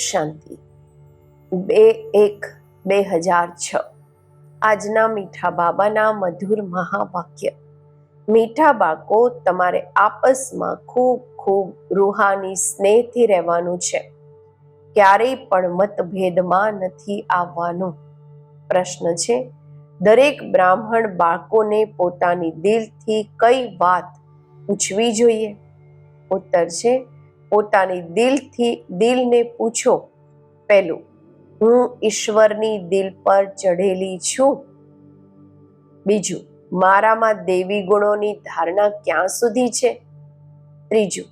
શાંતિ. 2/1/2006 આજના મીઠા બાબાના મધુર મહાવાક્ય. મીઠા બાળકો, તમારે આપસમાં ખૂબ ખૂબ રૂહાની સ્નેહથી રહેવાનું છે. ક્યારેય પણ મતભેદમાં નથી આવવાનું. પ્રશ્ન છે, દરેક બ્રાહ્મણ બાળકોને પોતાની દિલથી કઈ વાત પૂછવી જોઈએ? ઉત્તર છે, પોતાની દિલને પૂછો. પહેલું, હું ઈશ્વરની દિલ પર ચઢેલી છું. બીજું, મારામાં દેવી ગુણોની ધારણા ક્યાં સુધી છે? ત્રીજું,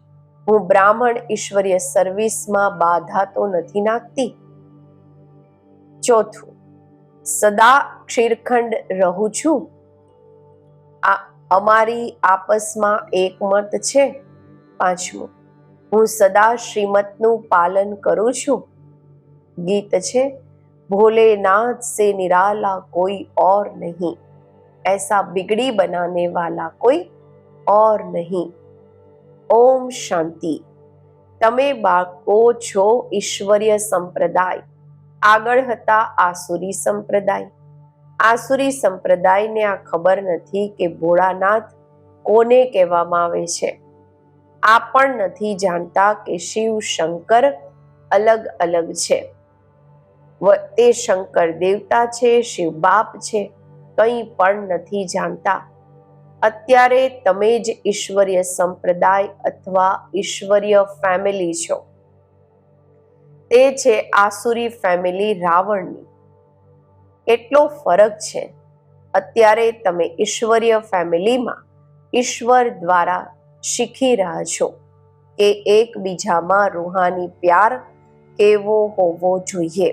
હું બ્રાહ્મણ ઈશ્વરીય સર્વિસમાં બાધા તો નથી નાખતી? ચોથું, સદા ક્ષીરખંડ રહું છું. અમારી આપસમાં એકમત છે. પાંચમું, હું સદા શ્રીમતનું પાલન કરું છું. ગીત છે, ભોલેનાથ સે નિરાલા કોઈ ઓર નહીં, ऐसा बिगड़ी बनाने वाला कोई और नहीं. ઓમ શાંતિ. તમે બાળકો છો ઈશ્વરીય સંપ્રદાય. આગળ હતા આસુરી સંપ્રદાય. આસુરી સંપ્રદાયને આ ખબર નથી કે ભોળાનાથ કોને કહેવામાં આવે છે. આ પણ નથી જાણતા કે શિવ શંકર અલગ અલગ છે. તે શંકર દેવતા છે, શિવ બાપ છે, કંઈ પણ નથી જાણતા. અત્યારે તમે જ ઈશ્વરીય સંપ્રદાય અથવા ઈશ્વરીય ફેમિલી છો. તે છે આસુરી ફેમિલી રાવણની. કેટલો ફરક છે! અત્યારે તમે ઈશ્વરીય ફેમિલીમાં ઈશ્વર દ્વારા શીખી રહ્યા છો કે એકબીજામાં રૂહાની પ્યાર કેવો હોવો જોઈએ.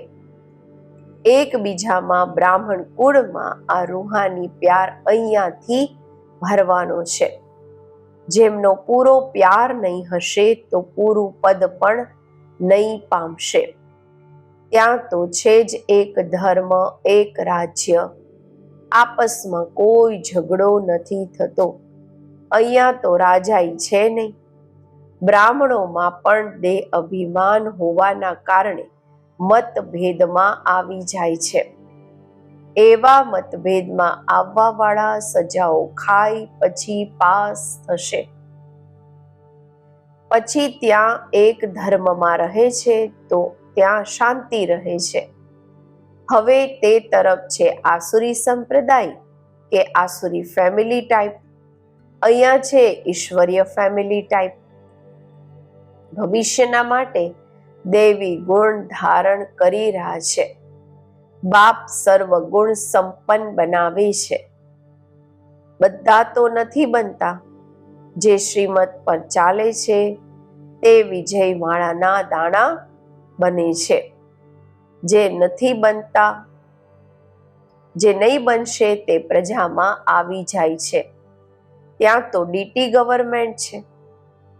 એકબીજામાં બ્રાહ્મણ કુળમાં આ રૂહાની પ્યાર અહીંયાથી ભરવાનો છે. જેમનો પૂરો પ્યાર નહીં હશે તો પૂરું પદ પણ નહીં પામશે. ત્યાં તો છે જ એક ધર્મ, એક રાજ્ય. આપસમાં કોઈ ઝઘડો નથી થતો. અહીંયા તો રાજાઈ છે નહીં. બ્રાહ્મણોમાં પણ દેહ અભિમાન હોવાના કારણે મતભેદમાં આવી જાય છે. એવા મતભેદમાં આવવાવાળા સજાઓ ખાઈ પછી પાસ થશે. પછી ત્યાં એક ધર્મમાં રહે છે તો ત્યાં શાંતિ રહે છે. હવે તે તરફ છે આસુરી સંપ્રદાય કે આસુરી ફેમિલી ટાઈપ. અહીંયા છે ઈશ્વરીય ફેમિલી ટાઈપ. ભવિષ્યના માટે દેવી ગુણ ધારણ કરી રહ્યા છે. બાપ સર્વગુણ સંપન્ન બનાવે છે. બધા તો નથી બનતા. જે શ્રીમત પર ચાલે છે તે વિજય માળાના દાણા બને છે. જે નથી બનતા, જે નહીં બનશે તે પ્રજામાં આવી જાય છે. ત્યાં તો ડીટી ગવર્મેન્ટ છે.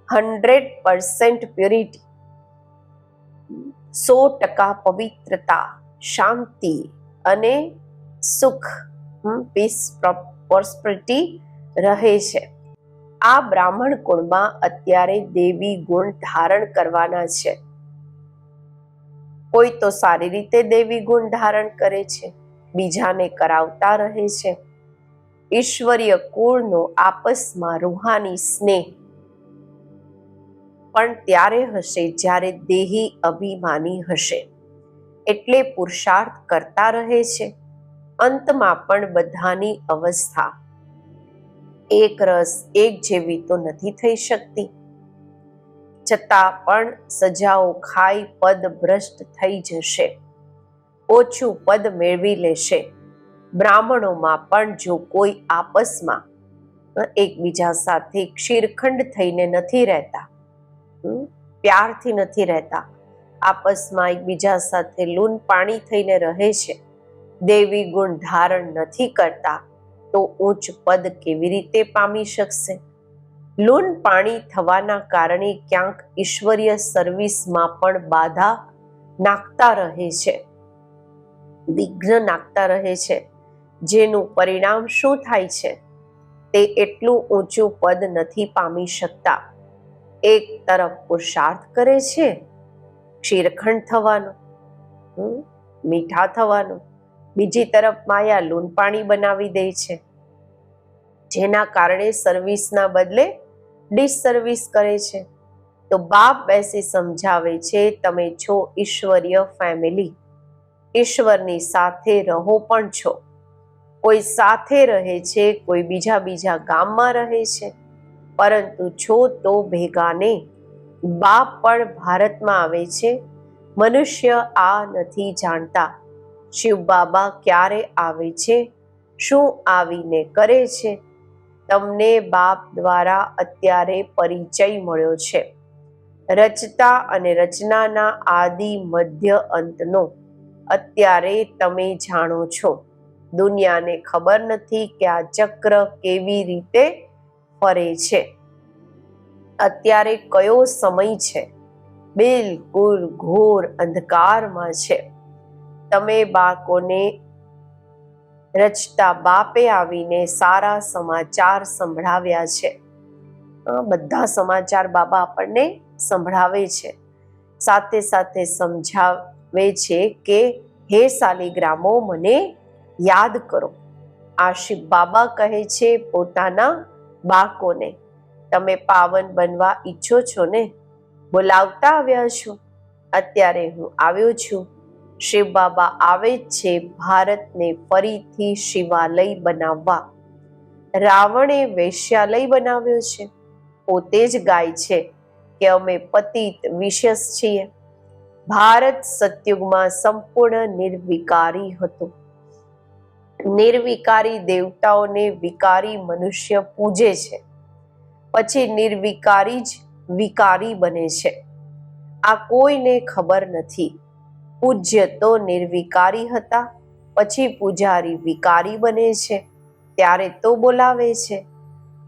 100% પ્યોરિટી, 100% પવિત્રતા, શાંતિ અને સુખ, પીસ, પ્રોસ્પરિટી રહે છે. આ બ્રાહ્મણ કુળમાં અત્યારે દેવી ગુણ ધારણ કરવાના છે. કોઈ તો સારી રીતે દેવી ગુણ ધારણ કરે છે, બીજાને કરાવતા રહે છે. ઈશ્વરીય કુળનો આપસમાં રૂહાની સ્નેહ પણ ત્યારે હશે જ્યારે દેહી અભિમાની હશે. એટલે પુરુષાર્થ કરતા રહે છે. અંતમાં પણ બધાની અવસ્થા એક રસ, એક જેવી તો નથી થઈ શકતી. છતાં પણ સજાઓ ખાઈ પદ ભ્રષ્ટ થઈ જશે. ઓછું પદ મેળવી લેશે. બ્રાહ્મણોમાં પણ જો કોઈ આપસમાં એકબીજા સાથે ક્ષીરખંડ થઈને નથી રહેતા, પ્યારથી નથી રહેતા, આપસમાં એકબીજા સાથે લૂન પાણી થઈને રહે છે, દેવી ગુણ ધારણ નથી કરતા, તો ઉચ્ચ પદ કેવી રીતે પામી શકશે? લૂન પાણી થવાના કારણે ક્યાંક ઈશ્વરીય સર્વિસમાં પણ બાધા નાખતા રહે છે, વિઘ્ન નાખતા રહે છે. જેનું પરિણામ શું થાય છે? તે એટલું ઊંચું પદ નથી પામી શકતા. એક તરફ પુરુષાર્થ કરે છે શિરખંડ થવાનો, મીઠા થવાનો. બીજી તરફ માયા લૂણ પાણી બનાવી દે છે, જેના કારણે સર્વિસના બદલે ડિસસર્વિસ કરે છે. તો બાપ બેસી સમજાવે છે, તમે છો ઈશ્વરીય ફેમિલી, ઈશ્વરની સાથે રહો પણ છો. કોઈ સાથે રહે છે, કોઈ બીજા ગામમાં રહે છે, પરંતુ છો તો ભેગાને. બાપ પણ ભારતમાં આવે છે. મનુષ્ય આ નથી જાણતા શિવ બાબા ક્યારે આવે છે, શું આવીને કરે છે. તમને બાપ દ્વારા અત્યારે પરિચય મળ્યો છે, રચતા અને રચનાના આદિ મધ્ય અંતનો. અત્યારે તમે જાણો છો. દુનિયાને ખબર નથી કે આ ચક્ર કેવી રીતે ફરે છે. અત્યારે કયો સમય છે? બિલકુલ ઘોર અંધકારમાં છે. તમે બાળકોને રચતા બાપે આવીને સારા સમાચાર સંભળાવ્યા છે. બધા સમાચાર બાબા આપણને સંભળાવે છે. સાથે સાથે સમજાવે છે કે હે શાલિગ્રામો, મને યાદ કરો. આ શિવ બાબા કહે છે પોતાના બાળકોને, તમે પાવન બનવા ઈચ્છો છો ને, બોલાવતા આવ્યા છો. અત્યારે હું આવ્યો છું. શિવ બાબા આવે છે ભારતને ફરીથી શિવાલય બનાવવા. રાવણે વેશ્યાલય બનાવ્યો છે. પોતે જ ગાય છે કે અમે પતિત વિશેષ છીએ. ભારત સતયુગમાં સંપૂર્ણ નિર્વિકારી હતું. નિર્વિકારી દેવતાઓને વિકારી મનુષ્ય પૂજે છે, પછી નિર્વિકારી જ વિકારી બને છે. આ કોઈને ખબર નથી. પૂજ્ય તો નિર્વિકારી હતા, પછી પૂજારી વિકારી બને છે. ત્યારે તો બોલાવે છે,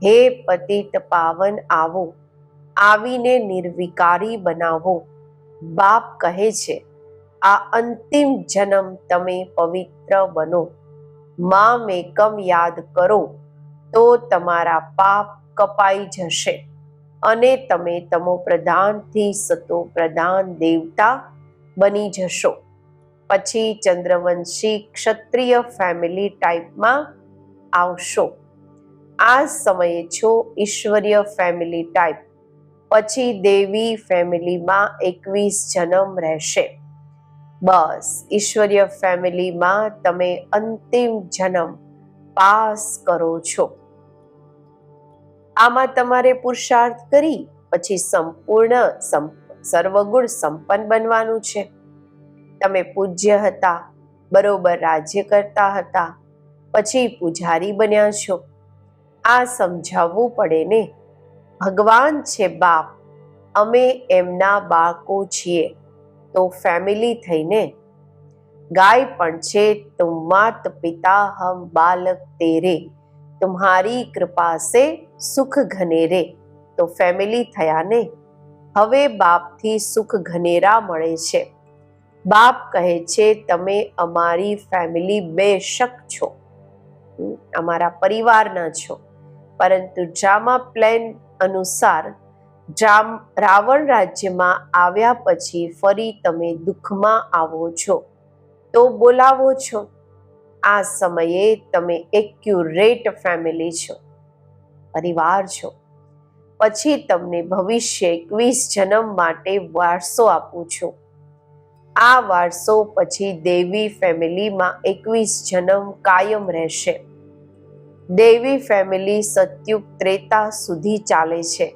હે પતિત પાવન આવો, આવીને નિર્વિકારી બનાવો. બાપ કહે છે, આ અંતિમ જન્મ તમે પવિત્ર બનો. મામ એકમ યાદ કરો તો તમારા પાપ કપાઈ જશે અને તમે તમો પ્રધાનથી સતો પ્રધાન દેવતા બની જશો. પછી ચંદ્રવંશી ક્ષત્રિય ફેમિલી ટાઈપમાં આવશો. આ સમયે છો ઈશ્વરીય ફેમિલી ટાઈપ. પછી દેવી ફેમિલીમાં 21 જન્મ રહેશે. બસ ઈશ્વરીય ફેમિલીમાં તમે અંતિમ જન્મ પાસ કરો છો. આમાં તમારે પુરુષાર્થ કરી પછી સંપૂર્ણ સર્વગુણ સંપન્ન બનવાનું છે. તમે પૂજ્ય હતા, બરોબર રાજ્ય કરતા હતા, પછી પૂજારી બન્યા છો. આ સમજાવવું પડે ને. ભગવાન છે બાપ, અમે એમના બાળકો છીએ, તો ફેમિલી થઈને. ગાય પણ છે, તુમ માત પિતા હમ બાલક તેરે, તુમ્હારી કૃપા સે સુખ ઘનેરે. તો ફેમિલી થયા ને. હવે બાપથી સુખ ઘનેરા મળે છે. બાપ કહે છે, તમે અમારી ફેમિલી બેશક છો, અમારા પરિવારના છો, પરંતુ ડ્રામા પ્લાન અનુસાર રાવણ રાજ્યમાં આવ્યા પછી ફરી તમે દુઃખમાં આવો છો, તો બોલાવો છો. આ સમયે તમે એક્યુરેટ ફેમિલી છો, પરિવાર છો. પછી તમને ભવિષ્ય 21 જન્મ માટે વારસો આપું છું. આ વારસો પછી દેવી ફેમિલીમાં 21 જન્મ કાયમ રહેશે. દેવી ફેમિલી સતયુગ ત્રેતા સુધી ચાલે છે.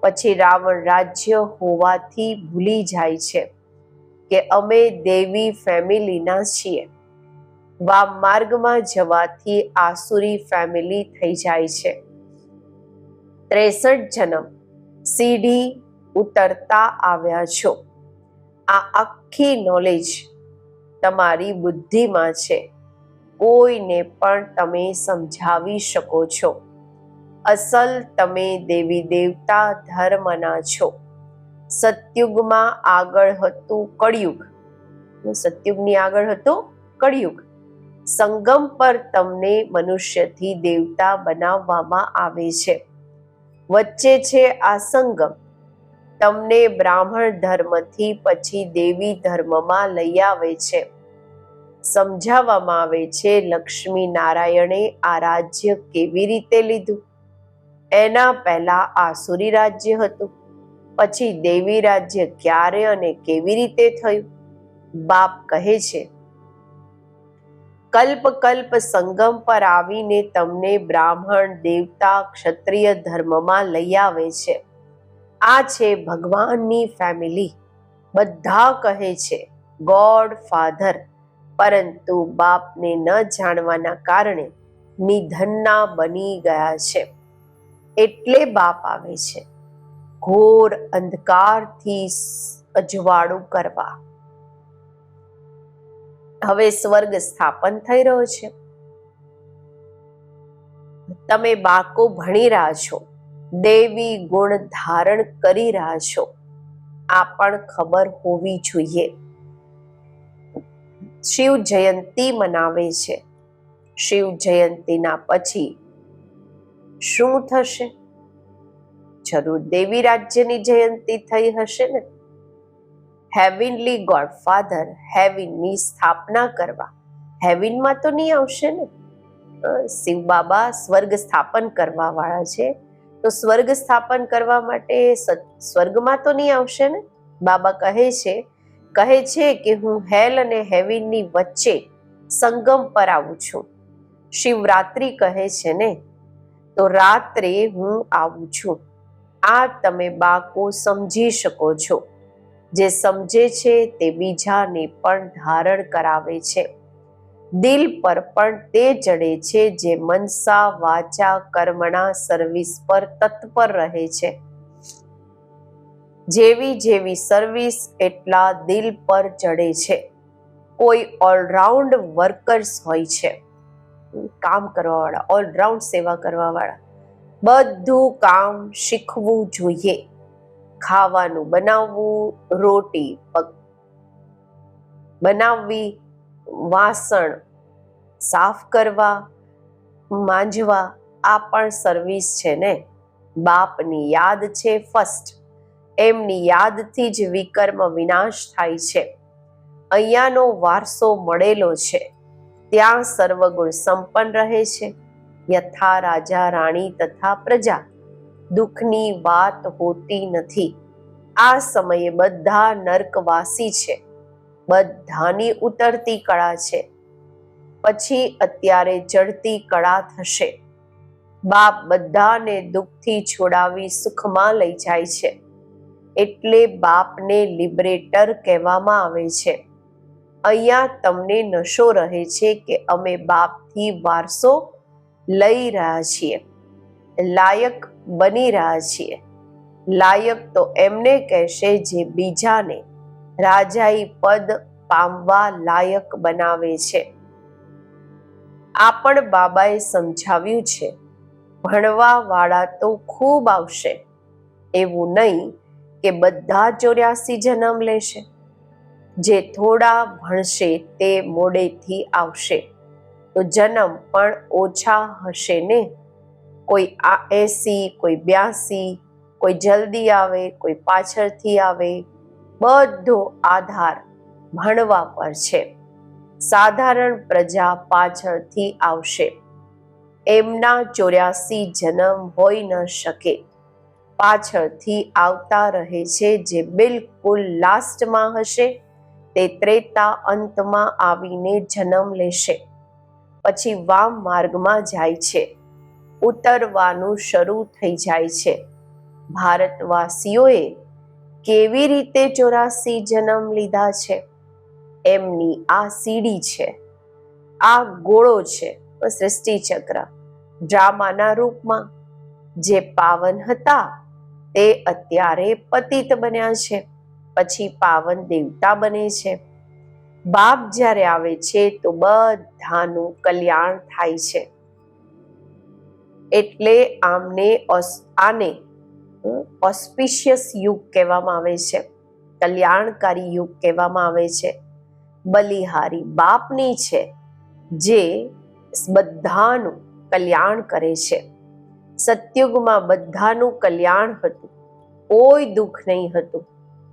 પછી રાવણ રાજ્ય હોવાથી ભૂલી જાય છે કે અમે દેવી ફેમિલીના છીએ. વામ માર્ગમાં જવાથી આસુરી ફેમિલી થઈ જાય છે. 63 જન્મ સીડી ઉતરતા આવ્યા છો. આ આખી નોલેજ તમારી બુદ્ધિમાં છે. કોઈને પણ તમે સમજાવી શકો છો. અસલ તમે દેવી દેવતા ધર્મના છો. સતયુગમાં આગળ હતું કળિયુગ. સતયુગની આગળ હતો કળિયુગ. સંગમ પર તમને મનુષ્યથી દેવતા બનાવવામાં આવે છે. વચ્ચે છે આ સંગમ. તમને બ્રાહ્મણ ધર્મથી પછી દેવી ધર્મમાં લઈ આવે છે. સમજાવવામાં આવે છે લક્ષ્મી નારાયણે આ રાજ્ય કેવી રીતે લીધું. એના પહેલા આસુરી રાજ્ય હતું, પછી દેવી રાજ્ય ક્યારે અને કેવી રીતે થયું. બાપ કહે છે કલ્પ કલ્પ સંગમ પર આવીને તમને બ્રાહ્મણ દેવતા ક્ષત્રિય ધર્મમાં લઈ આવે છે. આ છે ભગવાનની ફેમિલી. બધા કહે છે ગોડ ફાધર, પરંતુ બાપને ન જાણવાના કારણે નિધનના બની ગયા છે. એટલે બાપ આવે છે ઘોર અંધકારથી અજવાળું કરવા. હવે સ્વર્ગ સ્થાપન થઈ રહ્યો છે. તમે બાળકો ભણી રહ્યા છો, દેવી ગુણ ધારણ કરી રહ્યા છો. આ પણ ખબર હોવી જોઈએ. શિવ જયંતી મનાવે છે. શિવ જયંતીના પછી શું થશે? જરૂર દેવી રાજ્યની જયંતી થઈ હશે ને. હેવનલી ગોડફાધર હેવનની સ્થાપના કરવા. હેવનમાં તો નહીં આવશે ને. શિવ બાબા સ્વર્ગ સ્થાપન કરવા વાળા છે, તો સ્વર્ગ સ્થાપન કરવા માટે સ્વર્ગમાં તો નહીં આવશે ને. બાબા કહે છે કે હું હેલ અને હેવનની વચ્ચે સંગમ પર આવું છું. શિવરાત્રિ કહે છે ને, તો રાત્રે હું આવું છું. આ તમે બાળકો સમજી શકો છો. જે સમજે છે તે બીજાને પણ ધારણ કરાવે છે. દિલ પર પણ તે ચડે છે જે મનસા વાચા કર્મણા સર્વિસ પર તત્પર રહે છે. જેવી જેવી સર્વિસ એટલા દિલ પર ચડે છે. કોઈ ઓલરાઉન્ડ વર્કર્સ હોય છે, કામ કરવા વાળા, ઓલરાઉન્ડ સેવા કરવા વાળા. બધું કામ શીખવું જોઈએ. ખાવાનું બનાવવું, રોટી બનાવવી, વાસણ સાફ કરવા, માંજવા, આ પણ સર્વિસ છે ને. બાપની યાદ છે ફર્સ્ટ. એમની યાદથી જ વિકર્મ વિનાશ થાય છે. અહીંયાનો વારસો મળેલો છે. ત્યાં સર્વગુણ સંપન્ન રહે છે. યથા રાજા રાણી તથા પ્રજા. દુઃખની વાત હોતી નથી. આ સમયે બધા નર્કવાસી છે. બધાની ઉતરતી કળા છે. પછી અત્યારે ચડતી કળા થશે. બાપ બધાને દુઃખથી છોડાવી સુખમાં લઈ જાય છે. એટલે બાપને લિબરેટર કહેવામાં આવે છે. અહીંયા તમને નશો રહે છે કે અમે બાપથી વારસો લઈ રહ્યા છીએ, લાયક બની રહ્યા છીએ. લાયક તો એમને કહેશે જે બીજાને રાજાઈ પદ પામવા લાયક બનાવે છે. આ પણ બાબાએ સમજાવ્યું છે. ભણવા વાળા તો ખૂબ આવશે. એવું નહીં કે બધા 84 જન્મ લેશે. જે થોડા ભણશે તે મોડેથી આવશે, તો જન્મ પણ ઓછા હશે ને. કોઈ 80, કોઈ 82, કોઈ જલ્દી આવે, કોઈ પાછળથી આવે. બધો આધાર ભણવા પર છે. સાધારણ પ્રજા પાછળથી આવશે. એમના 84 જન્મ હોઈ ન શકે. પાછળથી આવતા રહે છે. જે બિલકુલ લાસ્ટમાં હશે તે ત્રેતા અંતમાં આવીને જન્મ લેશે. પછી વામ માર્ગમાં જાય છે. ઉતરવાનું શરૂ થઈ જાય છે. ભારતવાસીઓએ કેવી રીતે 84 જન્મ લીધા છે? એમની આ સીડી છે, આ ગોળો છે, સૃષ્ટિ ચક્ર. ડ્રામાના રૂપમાં જે પાવન હતા તે અત્યારે પતિત બન્યા છે, પછી પાવન દેવતા બને છે. બાપ જ્યારે આવે છે તો બધાનું કલ્યાણ થાય છે. એટલે આને ઓસ્પિશિયસ યુગ કહેવામાં આવે છે. કલ્યાણકારી યુગ કહેવામાં આવે છે. બલિહારી બાપની છે, જે બધાનું કલ્યાણ કરે છે. સતયુગમાં બધાનું કલ્યાણ હતું, કોઈ દુઃખ નહીં હતું.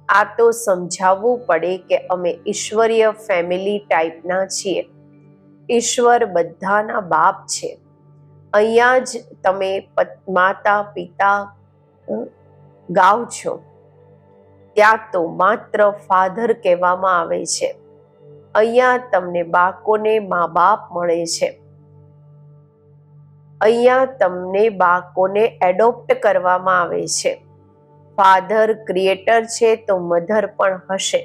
આ તો સમજાવવું પડે કે અમે ઈશ્વરીય ફેમિલી ટાઈપના છીએ. ઈશ્વર બધાના બાપ છે. અહીંયા જ તમે માતા પિતા ગાવ છો, ત્યાં તો માત્ર ફાધર કહેવામાં આવે છે. અહીંયા તમને બાળકોને મા બાપ મળે છે. અહીંયા તમને બાળકોને એડોપ્ટ કરવામાં આવે છે. ફાધર ક્રિએટર છે તો મધર પણ હશે,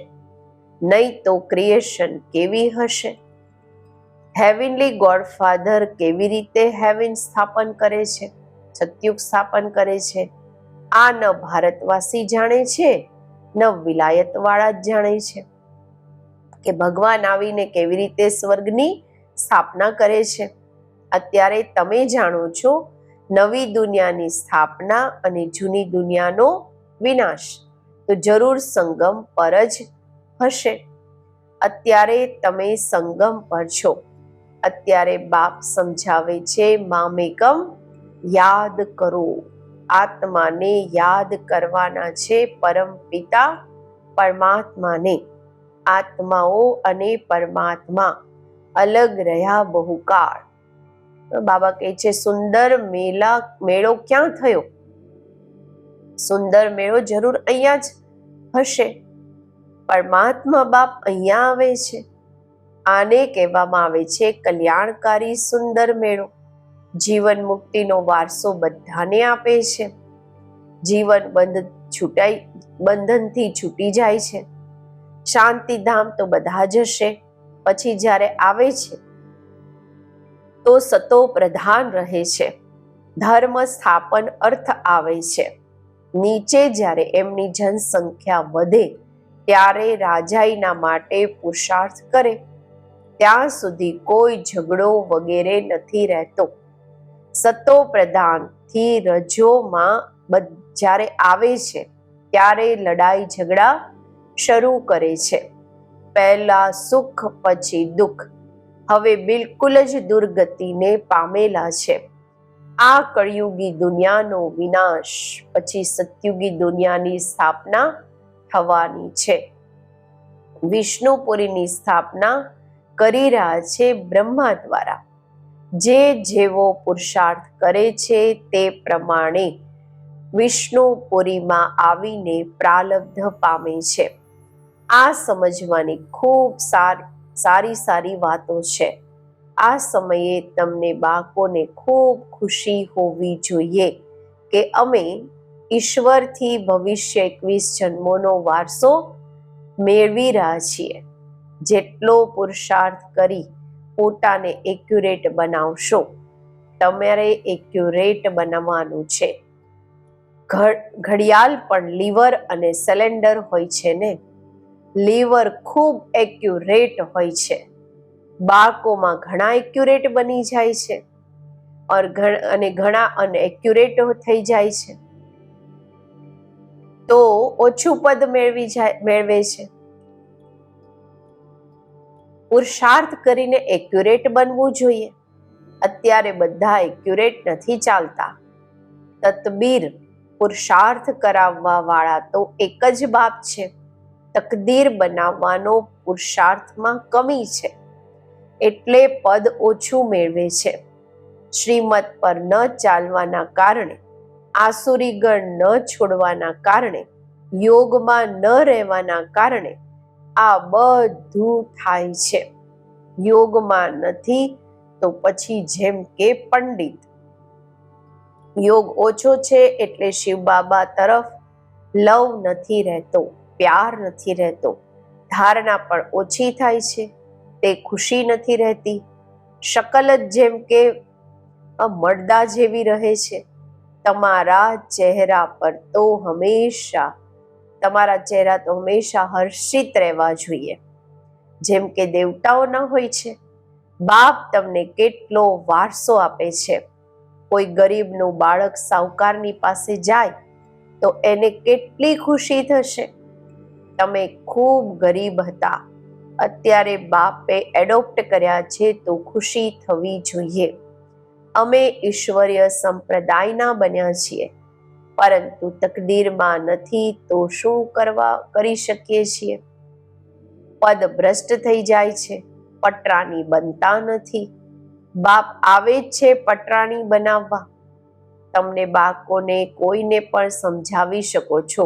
નહીં તો ક્રિએશન કેવી હશે? હેવનલી ગોડ ફાધર કેવી રીતે હેવન સ્થાપન કરે છે, સત્યુગ સ્થાપન કરે છે? આ ન ભારતવાસી જાણે છે, ન વિલાયતવાળા જ જાણે છે કે ભગવાન આવીને કેવી રીતે સ્વર્ગની સ્થાપના કરે છે. અત્યારે તમે જાણો છો નવી દુનિયાની સ્થાપના અને જૂની દુનિયાનો વિનાશ તો જરૂર સંગમ પર જ હશે. અત્યારે તમે સંગમ પર છો. અત્યારે બાપ સમજાવે છે મામેકમ યાદ કરો. આત્માને યાદ કરવાના છે, પરમ પિતા પરમાત્માને. આત્માઓ અને પરમાત્મા અલગ રહ્યા બહુકાળ. બાબા કહે છે સુંદર મેળો ક્યાં થયો? સુંદર મેળો જરૂર અહીંયા જ હશે. પરમાત્મા બાપ અહીંયા આવે છે. આને કહેવામાં આવે છે કલ્યાણકારી સુંદર મેળો. જીવન મુક્તિનો વારસો બધાને આપે છે. જીવન બંધનથી છૂટી જાય છે. શાંતિધામ તો બધા જ હશે. પછી જ્યારે આવે છે તો સતો પ્રધાન રહે છે. ધર્મ સ્થાપન અર્થ આવે છે. નીચે જ્યારે એમની જનસંખ્યા વધે ત્યારે રાજાઈના માટે પુરુષાર્થ કરે. ત્યાં સુધી કોઈ ઝઘડો વગેરે નથી રહેતો. સતો પ્રધાનથી રજોમાં જ્યારે આવે છે ત્યારે લડાઈ ઝઘડા શરૂ કરે છે. પહેલા સુખ પછી દુઃખ. હવે બિલકુલ જ દુર્ગતિને પામેલા છે. આ કળિયુગી દુનિયાનો વિનાશ પછી સત્યુગી દુનિયાની સ્થાપના થવાની છે. વિષ્ણુપુરીની સ્થાપના કરી રહ્યા છે બ્રહ્મા દ્વારા. જે જેવો પુરુષાર્થ કરે છે તે પ્રમાણે વિષ્ણુપુરીમાં આવીને પ્રાલબ્ધ પામે છે. આ સમજવાની ખૂબ સારી વાતો છે. આ સમયે તમને બાળકોને ખૂબ ખુશી હોવી જોઈએ કે અમે ઈશ્વરથી ભવિષ્ય 21 જન્મોનો વારસો મેળવી રહ્યા છીએ. જેટલો પુરુષાર્થ કરી પોતાને એક્યુરેટ બનાવશો, તમારે એક્યુરેટ બનાવવાનું છે. ઘડિયાળ પણ લીવર અને સિલિન્ડર હોય છે ને. લીવર ખૂબ એક્યુરેટ હોય છે. બાળકોમાં ઘણા એક્યુરેટ બની જાય છે અને ઘણા અનએક્યુરેટ થઈ જાય છે તો ઓછું પદ મેળવે છે. પુરુષાર્થ કરીને એક્યુરેટ બનવું જોઈએ. અત્યારે બધા એક્યુરેટ નથી ચાલતા. તતબીર પુરુષાર્થ કરાવવા વાળા તો એક જ બાપ છે. તકદીર બનાવવાનો પુરુષાર્થમાં કમી છે એટલે પદ ઓછું મેળવે છે. શ્રીમત પર ન ચાલવાના કારણે, આસુરી ગણ ન છોડવાના કારણે, યોગમાં ન રહેવાના કારણે આ બધું થાય છે. યોગમાં નથી તો પછી જેમ કે પંડિત. યોગ ઓછો છે એટલે શિવ બાબા તરફ લવ નથી રહેતો, પ્યાર નથી રહેતો. ધારણા પણ ઓછી થાય છે, તે ખુશી નથી રહેતી. શકલ જ જેમ કે મળદા જેવી રહે છે. તમારા ચહેરા તો હંમેશા હર્ષિત રહેવા જોઈએ, જેમ કે દેવતાઓના હોય છે. બાપ તમને કેટલો વારસો આપે છે. કોઈ ગરીબનું બાળક સાહુકારની પાસે જાય તો એને કેટલી ખુશી થશે. તમે ખૂબ ગરીબ હતા, અત્યારે બાપે એડોપ્ટ કર્યા છે તો ખુશી થવી જોઈએ. અમે ઈશ્વરીય સંપ્રદાયના બન્યા છીએ. પરંતુ તકદીરમાં નથી તો શું કરી શકીએ છીએ? પદ ભ્રષ્ટ થઈ જાય છે, પટરાણી બનતા નથી. બાપ આવે જ છે પટરાણી બનાવવા. તમને બાળકોને કોઈને પણ સમજાવી શકો છો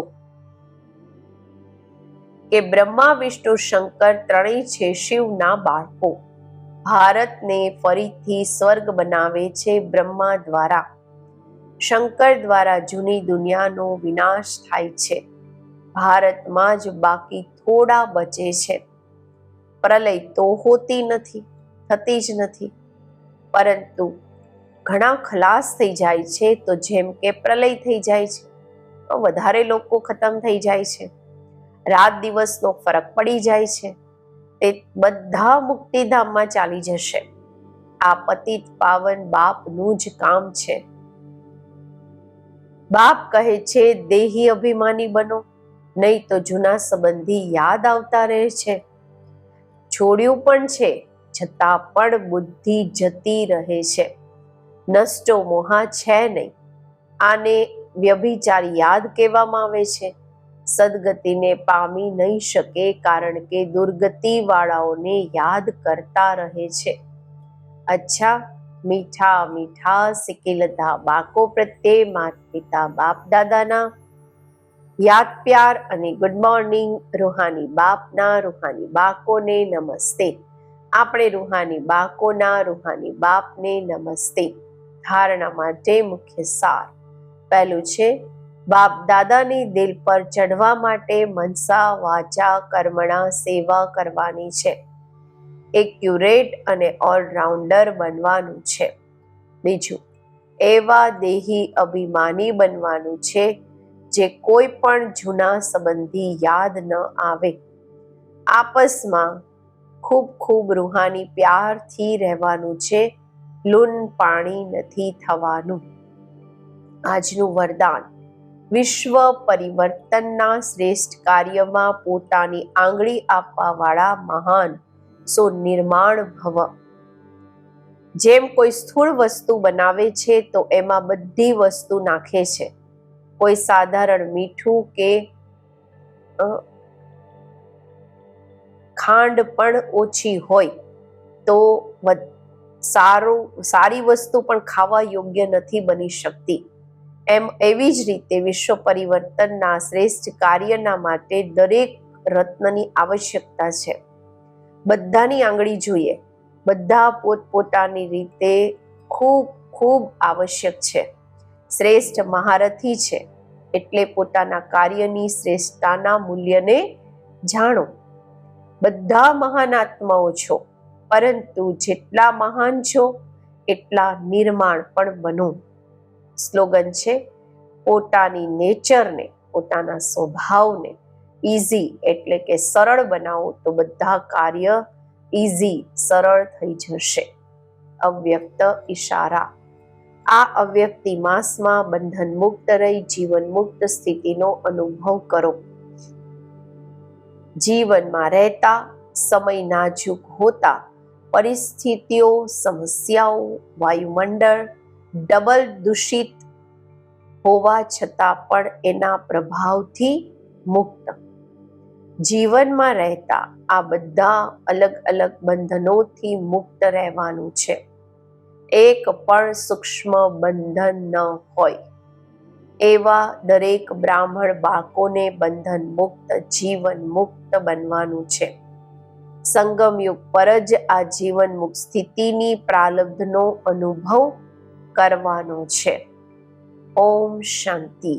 કે બ્રહ્મા વિષ્ણુ શંકર ત્રણેય છે શિવના બાળકો. ભારતને ફરીથી સ્વર્ગ બનાવે છે બ્રહ્મા દ્વારા. શંકર દ્વારા જૂની દુનિયાનો વિનાશ થાય છે. ભારતમાં જ બાકી થોડા બચે છે. પ્રલય તો હોતી નથી, થતી જ નથી, પરંતુ ઘણા ખલાસ થઈ જાય છે. તો જેમ કે પ્રલય થઈ જાય છે, વધારે લોકો ખતમ થઈ જાય છે, રાત દિવસનો ફરક પડી જાય છે, તે બધા મુક્તિધામમાં ચાલી જશે. આ પતિત પાવન બાપનું જ કામ છે. બાપ કહે છે દેહી અભિમાની બનો, નહીં તો જૂના સંબંધી યાદ આવતા રહે છે. છોડ્યું પણ છે છતાં પણ બુદ્ધિ જતી રહે છે. નષ્ટો મોહા છે નહીં. આને વ્યભિચાર યાદ કહેવામાં આવે છે. સદગતિને પામી નહીં શકે, કારણ કે દુર્ગતિ વાળાઓને યાદ કરતા રહે છે. અચ્છા, મીઠા મીઠા સિકિલધા બાકો પ્રત્યે માતા પિતા બાપ દાદાના યાદ પ્યાર અને ગુડ મોર્નિંગ. રૂહાની બાપના રૂહાની બાકોને નમસ્તે. આપણે રૂહાની બાકોના રૂહાની બાપને નમસ્તે. ધારણા માટે મુખ્ય સાર. પહેલું છે, બાપ દાદાની દિલ પર ચઢવા માટે મનસા વાચા કર્મણા સેવા કરવાની છે. એક્યુરેટ અને ઓલરાઉન્ડર બનવાનું છે. બીજું, એવા દેહી અભિમાની બનવાનું છે જે કોઈ પણ જૂના સંબંધી યાદ ન આવે. આપસમાં ખૂબ ખૂબ રૂહાની પ્યારથી રહેવાનું છે. લૂન પાણી નથી થવાનું. આજનું વરદાન, વિશ્વ પરિવર્તનના શ્રેષ્ઠ કાર્યમાં પોતાની આંગળી આપવા વાળા મહાન સો નિર્માણ ભવ. જેમ કોઈ સ્થૂળ વસ્તુ બનાવે છે તો એમાં બધી વસ્તુ નાખે છે. કોઈ સાધારણ મીઠું કે ખાંડ પણ ઓછી હોય તો સારી વસ્તુ પણ ખાવા યોગ્ય નથી બની શકતી. એવી જ રીતે વિશ્વ પરિવર્તનના શ્રેષ્ઠ કાર્યના માટે દરેક રત્નની આવશ્યકતા છે. બધાની આંગળી જોઈએ. બધા પોતપોતાની રીતે ખૂબ ખૂબ આવશ્યક છે. શ્રેષ્ઠ મહારથી છે, એટલે પોતાના કાર્યની શ્રેષ્ઠતાના મૂલ્યને જાણો. બધા મહાન આત્માઓ છો, પરંતુ જેટલા મહાન છો એટલા નિર્માણ પણ બનો. સ્લોગન છે, પોતાની નેચરને, પોતાના સ્વભાવને ઇઝી એટલે કે સરળ બનાવો તો બધા કાર્ય ઇઝી સરળ થઈ જશે. અવ્યક્ત ઈશારા. આ અવ્યક્તિ માસમાં બંધન મુક્ત રહી જીવન મુક્ત સ્થિતિનો અનુભવ કરો. જીવનમાં રહેતા સમય નાજુક હોતા પરિસ્થિતિઓ, સમસ્યાઓ, વાયુમંડળ ડબલ દૂષિત હોવા છતાં પણ એના પ્રભાવથી મુક્ત. જીવનમાં રહેતા આ બધા અલગ અલગ બંધનોથી મુક્ત રહેવાનું છે. એક પણ સૂક્ષ્મ બંધન ન હોય એવા દરેક બ્રાહ્મણ બાળકોને બંધન મુક્ત, જીવન મુક્ત બનવાનું છે. સંગમ યુગ પર જ આ જીવન મુક્ત સ્થિતિની પ્રારબ્ધનો અનુભવ કરવાનો છે. ઓમ શાંતિ.